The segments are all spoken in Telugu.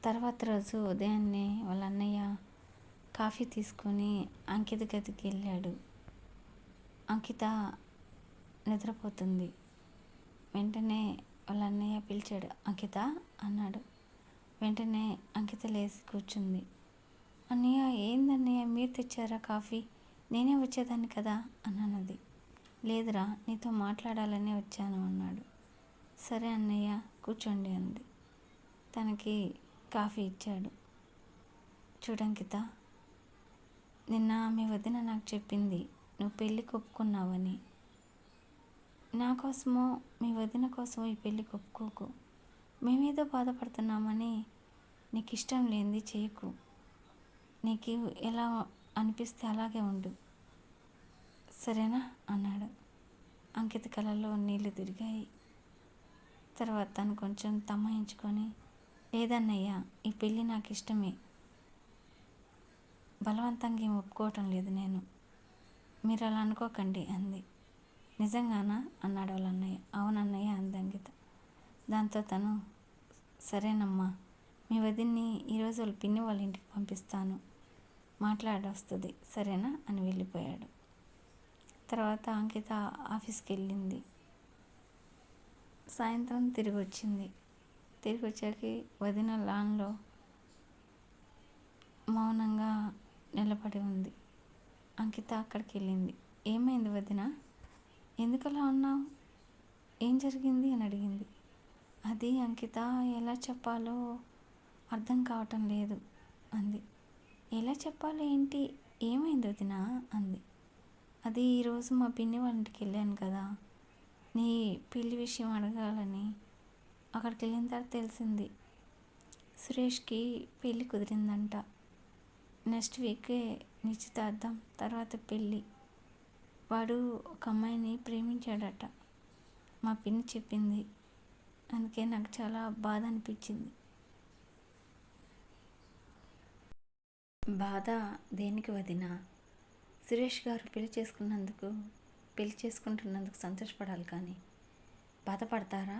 తర్వాత రోజు ఉదయాన్నే వాళ్ళ అన్నయ్య కాఫీ తీసుకొని అంకిత గదికి వెళ్ళాడు. అంకిత నిద్రపోతుంది. వెంటనే వాళ్ళ అన్నయ్య పిలిచాడు. అంకిత అన్నాడు. వెంటనే అంకిత లేచి కూర్చుంది. అన్నయ్య, ఏందన్నయ్య, మీరు తెచ్చారా కాఫీ? నేనే వచ్చేదాన్ని కదా అన్నది. లేదురా, నీతో మాట్లాడాలనే వచ్చాను అన్నాడు. సరే అన్నయ్య, కూర్చోండి అంది. తనకి కాఫీ ఇచ్చాడు. చూడంకిత, నిన్న మీ వదిన నాకు చెప్పింది నువ్వు పెళ్ళికి ఒప్పుకున్నావని. నా కోసమో మీ వదిన కోసమో ఈ పెళ్ళికి ఒప్పుకోకు. మేమేదో బాధపడుతున్నామని నీకు ఇష్టం లేనిది చేయకు. నీకు ఎలా అనిపిస్తే అలాగే ఉండు, సరేనా అన్నాడు. అంకిత కళ్ళలో నీళ్లు తిరిగాయి. తర్వాత తను కొంచెం తమాయించుకొని, లేదన్నయ్య, ఈ పెళ్ళి నాకు ఇష్టమే, బలవంతంగా ఏం ఒప్పుకోవటం లేదు నేను, మీరు అలా అనుకోకండి అంది. నిజంగానా అన్నాడు వాళ్ళ అన్నయ్య. అవునన్నయ్య అంది అంకిత. దాంతో తను, సరేనమ్మా, మీ వదిన్ని ఈరోజు వాళ్ళ పిన్ని వాళ్ళ ఇంటికి పంపిస్తాను, మాట్లాడొస్తుంది, సరేనా అని వెళ్ళిపోయాడు. తర్వాత అంకిత ఆఫీస్కి వెళ్ళింది. సాయంత్రం తిరిగి వచ్చింది. తిరిగి వచ్చాక వదిన లాన్లో మౌనంగా నిలబడి ఉంది. అంకిత అక్కడికి వెళ్ళింది. ఏమైంది వదిన, ఎందుకలా ఉన్నావు, ఏం జరిగింది అని అడిగింది. అది అంకిత, ఎలా చెప్పాలో అర్థం కావటం లేదు అంది. ఎలా చెప్పాలో ఏంటి, ఏమైంది వదిన అంది. అది ఈరోజు మా పిన్ని వాళ్ళ ఇంటికి వెళ్ళాను కదా, నీ పెళ్లి విషయం అడగాలని. అక్కడికి వెళ్ళిన తర్వాత తెలిసింది సురేష్కి పెళ్ళి కుదిరిందంట. నెక్స్ట్ వీకే నిశ్చితార్థం, తర్వాత పెళ్ళి. వాడు ఒక అమ్మాయిని ప్రేమించాడట, మా పిన్ని చెప్పింది. అందుకే నాకు చాలా బాధ అనిపించింది. బాధ దేనికి వదిన? సురేష్ గారు పెళ్లి చేసుకుంటున్నందుకు సంతోషపడాలి కానీ బాధపడతారా?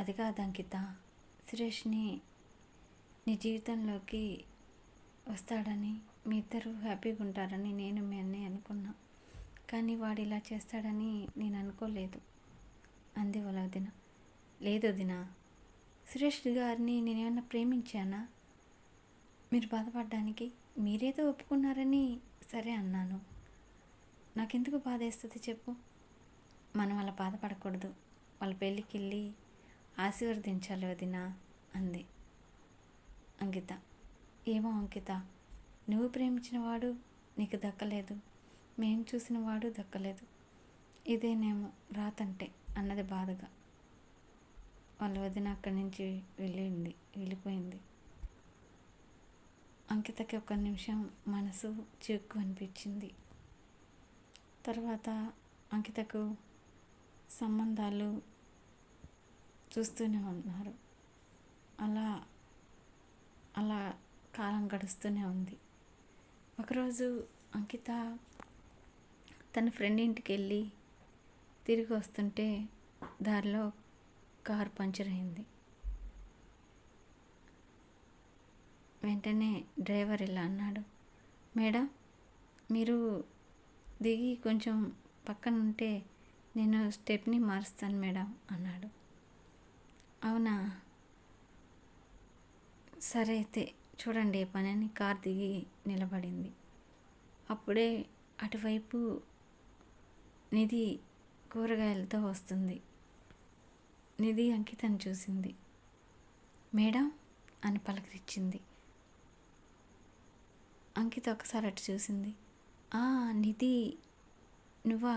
అది కాదు అంకిత, సురేష్ని నీ జీవితంలోకి వస్తాడని, మీ ఇద్దరు హ్యాపీగా ఉంటారని నేను మీ అన్నయ్య అనుకున్నా, కానీ వాడు ఇలా చేస్తాడని నేను అనుకోలేదు అంది వాళ్ళ వదిన. లేదు వదిన, సురేష్ గారిని నేనేమన్నా ప్రేమించానా మీరు బాధపడడానికి? మీరేదో ఒప్పుకున్నారని సరే అన్నాను. నాకెందుకు బాధ వేస్తుంది చెప్పు? మనం అలా బాధపడకూడదు, వాళ్ళ పెళ్ళికి వెళ్ళి ఆశీర్వదించాలి వదిన అంది అంకిత. ఏమో అంకిత, నువ్వు ప్రేమించిన వాడు నీకు దక్కలేదు, మేము చూసిన వాడు దక్కలేదు, ఇదేనేమో రాతంటే అన్నది బాధగా. వాళ్ళ వదిన అక్కడి నుంచి వెళ్ళిపోయింది. అంకితకి ఒక నిమిషం మనసు చిక్కు అనిపించింది. తర్వాత అంకితకు సంబంధాలు చూస్తూనే ఉన్నారు. అలా అలా కాలం గడుస్తూనే ఉంది. ఒకరోజు అంకిత తన ఫ్రెండ్ ఇంటికి వెళ్ళి తిరిగి వస్తుంటే దారిలో కారు పంచర్ అయింది. వెంటనే డ్రైవర్ ఇలా అన్నాడు, మేడం, మీరు దిగి కొంచెం పక్కన ఉంటే నేను స్టెప్ని మారుస్తాను మేడం అన్నాడు. అవునా, సరే అయితే చూడండి ఏ పని అని కార్ దిగి నిలబడింది. అప్పుడే అటువైపు నిధి కూరగాయలతో వస్తుంది. నిధి అంకితను చూసింది. మేడం అని పలకరించింది. అంకిత ఒకసారి అటు చూసింది. నిధి నువ్వా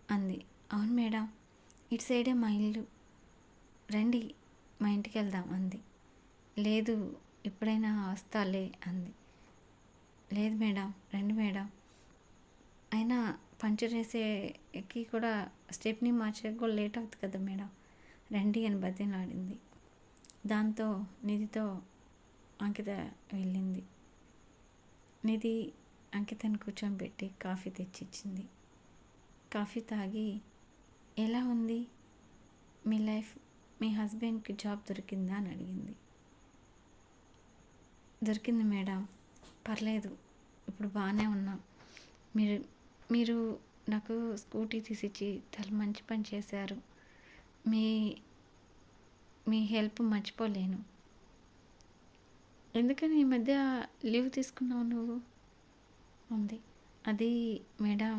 అంది. అవును మేడం, ఇటు సైడే మా ఇల్లు, రండి మా ఇంటికి వెళ్దాం అంది. లేదు, ఎప్పుడైనా వస్తాలే అంది. లేదు మేడం, రండి మేడం, అయినా పంచర్ వేసేకి కూడా స్టెప్ని మార్చేకి కూడా లేట్ అవుతుంది కదా మేడం, రండి అని బతిలాడింది. దాంతో నిధితో అంకిత వెళ్ళింది. నిధి అంకితను కూర్చోబెట్టి కాఫీ తెచ్చిచ్చింది. కాఫీ తాగి, ఎలా ఉంది మీ లైఫ్ మీ హస్బెండ్కి జాబ్ దొరికిందా అని అడిగింది. దొరికింది మేడం, పర్లేదు, ఇప్పుడు బాగానే ఉన్నాం. మీరు మీరు నాకు స్కూటీ తీసిచ్చి చాలా మంచి పని చేశారు. మీ మీ హెల్ప్ మర్చిపోలేను. ఎందుకని ఈ మధ్య లీవ్ తీసుకున్నావు నువ్వు ఉంది. అది మేడం,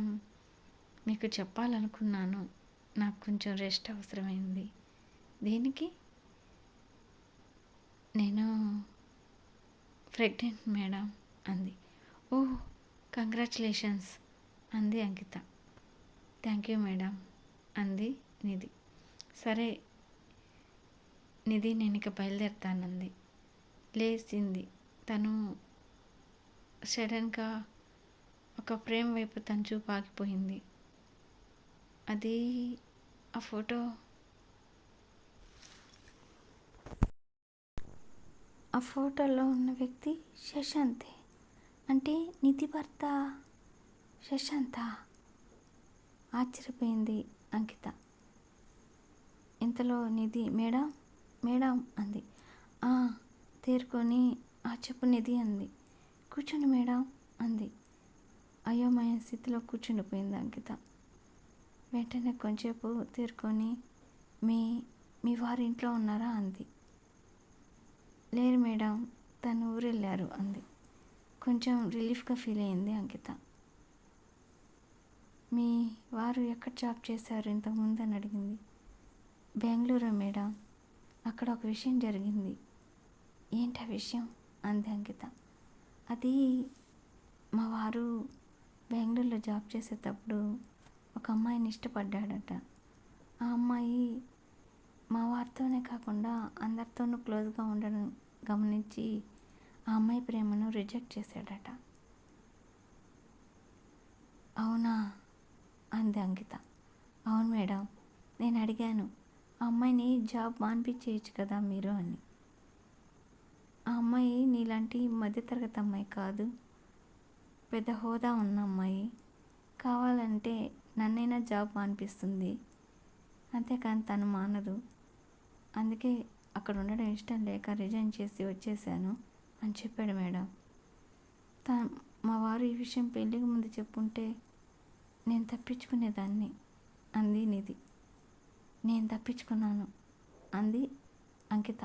మీకు చెప్పాలనుకున్నాను, నాకు కొంచెం రెస్ట్ అవసరమైంది. దేనికి? నేను ప్రెగ్నెంట్ మేడం అంది. ఓహ్, కంగ్రాచులేషన్స్ అంది అంకిత. థ్యాంక్ యూ మేడం అంది నిధి. సరే నిధి, నేను ఇక బయలుదేరుతానంది. లేచింది. తను సడన్గా ఒక ఫ్రేమ్ వైపు తన చూపు ఆగిపోయింది. అది ఆ ఫోటోలో ఉన్న వ్యక్తి శశాంతే. అంటే నిధి భర్త శశాంత. ఆశ్చర్యపోయింది అంకిత. ఇంతలో నిధి మేడం మేడం అంది. తేరుకొని చెప్పు నిధి అంది. కూర్చోండి మేడం అంది. అయోమయ స్థితిలో కూర్చుండిపోయింది అంకిత. వెంటనే కొంచెంసేపు తేరుకొని మీ వారు ఇంట్లో ఉన్నారా అంది. లేరు మేడం, తను ఊరెళ్ళారు అంది. కొంచెం రిలీఫ్గా ఫీల్ అయింది అంకిత. మీ వారు ఎక్కడ జాబ్ చేశారు ఇంతకుముందు అని అడిగింది. బెంగళూరు మేడం, అక్కడ ఒక విషయం జరిగింది. ఏంటి ఆ విషయం అంది అంకిత. అది మా వారు బెంగళూరులో జాబ్ చేసేటప్పుడు ఒక అమ్మాయిని ఇష్టపడ్డాడట. ఆ అమ్మాయి మా వారితోనే కాకుండా అందరితోనూ క్లోజ్గా ఉండడం గమనించి ఆ అమ్మాయి ప్రేమను రిజెక్ట్ చేశాడట. అవునా అంది అంకిత. అవును మేడం, నేను అడిగాను ఆ అమ్మాయిని జాబ్ మాన్పించేయచ్చు కదా మీరు అని. ఆ అమ్మాయి నీలాంటి మధ్యతరగతి అమ్మాయి కాదు, పెద్ద హోదా ఉన్న అమ్మాయి. కావాలంటే నన్నైనా జాబ్ మానిపిస్తుంది, అంతేకాని తను మానదు. అందుకే అక్కడ ఉండడం ఇష్టం లేక రిజైన్ చేసి వచ్చేసాను అని చెప్పాడు మేడం. మా వారు ఈ విషయం పెళ్ళికి ముందు చెప్పుంటే నేను తప్పించుకునేదాన్ని అంది నిధి. నేను తప్పించుకున్నాను అంది అంకిత.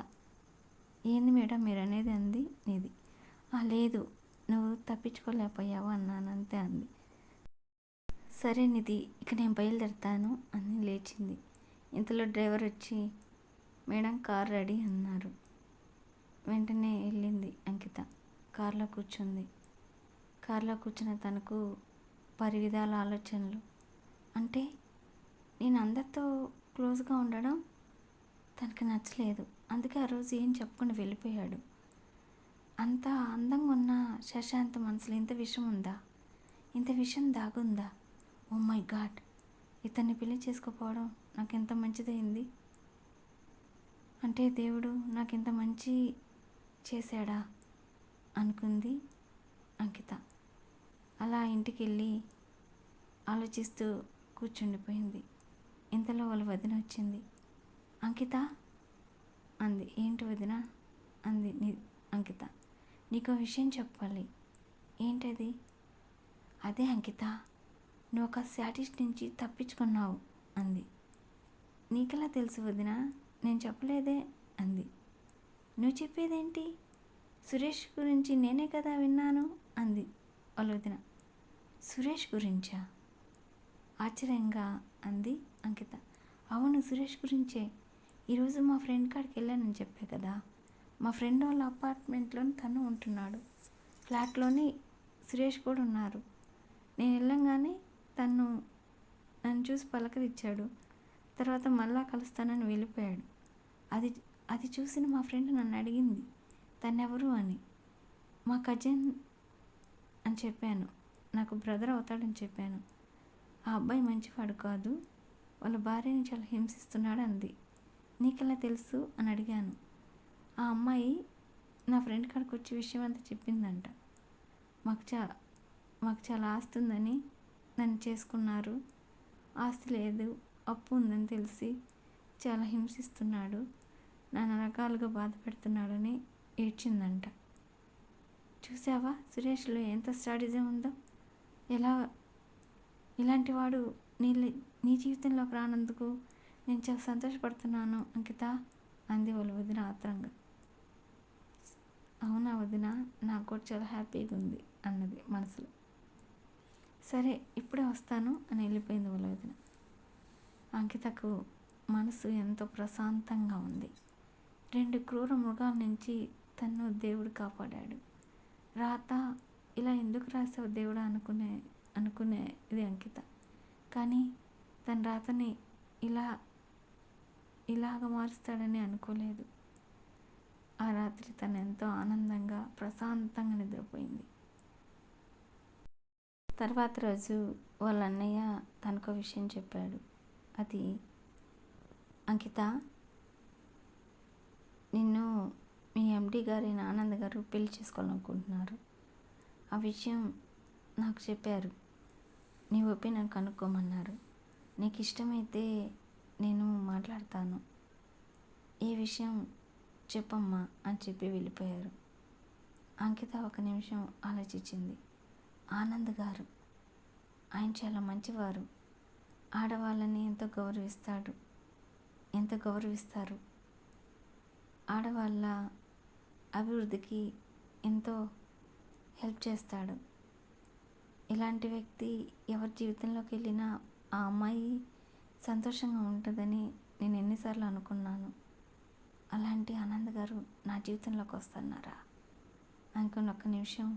ఏంది మేడం మీరు అనేది అంది నిధి. లేదు, నువ్వు తప్పించుకోలేకపోయావు అన్నాను అంతే అంది. సరే నిధి, ఇక నేను బయలుదేరుతాను అని లేచింది. ఇంతలో డ్రైవర్ వచ్చి మేడం కార్ రెడీ అన్నారు. వెంటనే వెళ్ళింది అంకిత. కారులో కూర్చుంది. కారులో కూర్చున్న తనకు పరివిధాల ఆలోచనలు. అంటే నేను అందరితో క్లోజ్గా ఉండడం తనకి నచ్చలేదు. అందుకే ఆ రోజు ఏం చెప్పకుండా వెళ్ళిపోయాడు. అంత అందంగా ఉన్న శశాంత్ మనసులో ఇంత విషయం ఉందా? ఇంత విషయం దాగుందా? ఓ మై గాడ్, ఇతన్ని పెళ్లి చేసుకోపోవడం నాకు ఎంత మంచిదైంది. అంటే దేవుడు నాకు ఇంత మంచి చేశాడా అనుకుంది అంకిత. అలా ఇంటికి వెళ్ళి ఆలోచిస్తూ కూర్చుండిపోయింది. ఇంతలో వాళ్ళ వదిన వచ్చింది. అంకిత అంది. ఏంటి వదిన అంది అంకిత. నీకో విషయం చెప్పాలి. ఏంటది? అదే అంకిత, నువ్వు ఒక శాడిస్ట్ నుంచి తప్పించుకున్నావు అంది. నీకెలా తెలుసు వదిన? నేను చెప్పలేదే అంది. నువ్వు చెప్పేదేంటి? సురేష్ గురించి నేనే కదా విన్నాను అంది వాళ్ళ వదిన. సురేష్ గురించా? ఆశ్చర్యంగా అంది అంకిత. అవును, సురేష్ గురించే. ఈరోజు మా ఫ్రెండ్ కాడికి వెళ్ళానని చెప్పే కదా, మా ఫ్రెండ్ వాళ్ళ అపార్ట్మెంట్లో తను ఉంటున్నాడు. ఫ్లాట్లోని సురేష్ కూడా ఉన్నారు. నేను వెళ్ళంగానే నన్ను చూసి పలకరించాడు. తర్వాత మళ్ళా కలుస్తానని వెళ్ళిపోయాడు. అది చూసిన మా ఫ్రెండ్ నన్ను అడిగింది తనెవరు అని. మా కజిన్ అని చెప్పాను. నాకు బ్రదర్ అవుతాడని చెప్పాను. ఆ అబ్బాయి మంచివాడు కాదు, వాళ్ళ భార్యని చాలా హింసిస్తున్నాడు అంది. నీకెలా తెలుసు అని అడిగాను. ఆ అమ్మాయి నా ఫ్రెండ్ కాడికి వచ్చి విషయం అంతా చెప్పిందంట. మాకు చాలా ఆస్తి ఉందని నన్ను చేసుకున్నారు. ఆస్తి లేదు, అప్పు ఉందని తెలిసి చాలా హింసిస్తున్నాడు, నానా రకాలుగా బాధ పెడుతున్నాడని ఏడ్చిందంట. చూసావా సురేష్లో ఎంత స్టాడిజం ఉందో, ఎలా ఇలాంటి వాడు నీ జీవితంలోకి రానందుకు నేను చాలా సంతోషపడుతున్నాను అంకిత అంది వాళ్ళ వదిన ఆత్రంగా. అవునా వదిన, నాకు కూడా చాలా హ్యాపీగా ఉంది అన్నది మనసులో. సరే ఇప్పుడే వస్తాను అని వెళ్ళిపోయింది వాళ్ళ వదిన. అంకితకు మనసు ఎంతో ప్రశాంతంగా ఉంది. 2 క్రూర మృగాల నుంచి తన్ను దేవుడు కాపాడాడు. రాత ఇలా ఎందుకు రాసావు దేవుడా అనుకునేది అంకిత. కానీ తన రాతని ఇలాగ మారుస్తాడని అనుకోలేదు. ఆ రాత్రి తను ఎంతో ఆనందంగా ప్రశాంతంగా నిద్రపోయింది. తర్వాత రోజు వాళ్ళ అన్నయ్య తనకో విషయం చెప్పాడు. అది, అంకిత, నిన్ను మీ ఎండి గారైన ఆనంద్ గారు పెళ్లి చేసుకోవాలనుకుంటున్నారు. ఆ విషయం నాకు చెప్పారు. నీ ఒపీనియన్ కనుక్కోమన్నారు. నీకు ఇష్టమైతే నేను మాట్లాడతాను, ఈ విషయం చెప్పమ్మా అని చెప్పి వెళ్ళిపోయారు. అంకిత ఒక నిమిషం ఆలోచించింది. ఆనంద్ గారు, ఆయన చాలా మంచివారు, ఆడవాళ్ళని ఎంతో గౌరవిస్తారు, ఆడవాళ్ళ అభివృద్ధికి ఎంతో హెల్ప్ చేస్తాడు. ఇలాంటి వ్యక్తి ఎవరి జీవితంలోకి వెళ్ళినా ఆ అమ్మాయి సంతోషంగా ఉంటుందని నేను ఎన్నిసార్లు అనుకున్నాను. అలాంటి ఆనంద్ గారు నా జీవితంలోకి వస్తున్నారా అనుకుని ఒక్క నిమిషం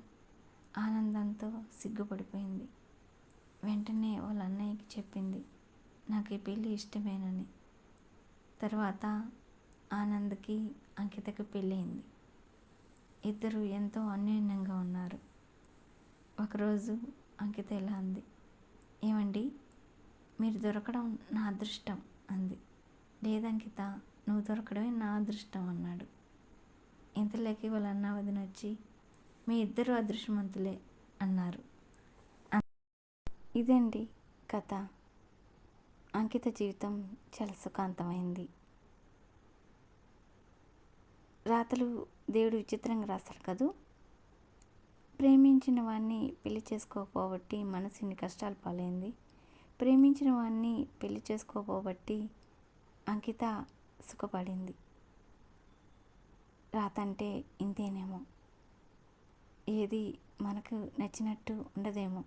ఆనందంతో సిగ్గుపడిపోయింది. వెంటనే వాళ్ళ అన్నయ్యకి చెప్పింది, నాకు ఈ పెళ్ళి ఇష్టమేనని. తర్వాత ఆనంద్కి అంకితకి పెళ్ళయింది. ఇద్దరు ఎంతో అన్యోన్యంగా ఉన్నారు. ఒకరోజు అంకిత ఇలా అంది, ఏమండి, మీరు దొరకడం నా అదృష్టం అంది. లేదంకిత, నువ్వు దొరకడమే నా అదృష్టం అన్నాడు. ఇంతలోకి వాళ్ళ అన్న వదిన వచ్చి, మీ ఇద్దరు అదృష్టవంతులే అన్నారు. ఇదండి కథ. అంకిత జీవితం చాలా సుఖాంతమైంది. రాతలు దేవుడు విచిత్రంగా రాస్తారు కదూ. ప్రేమించిన వాడిని పెళ్లి చేసుకోకపోబట్టి మనసు ఇన్ని కష్టాలు పాలైంది. ప్రేమించిన వాడిని పెళ్లి చేసుకోపోబట్టి అంకిత సుఖపడింది. రాత అంటే ఇంతేనేమో, ఏది మనకు నచ్చినట్టు ఉండదేమో.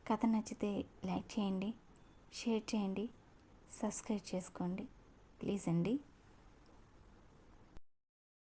కథ నచ్చితే లైక్ చేయండి, షేర్ చేయండి, సబ్స్క్రైబ్ చేసుకోండి ప్లీజ్ అండి.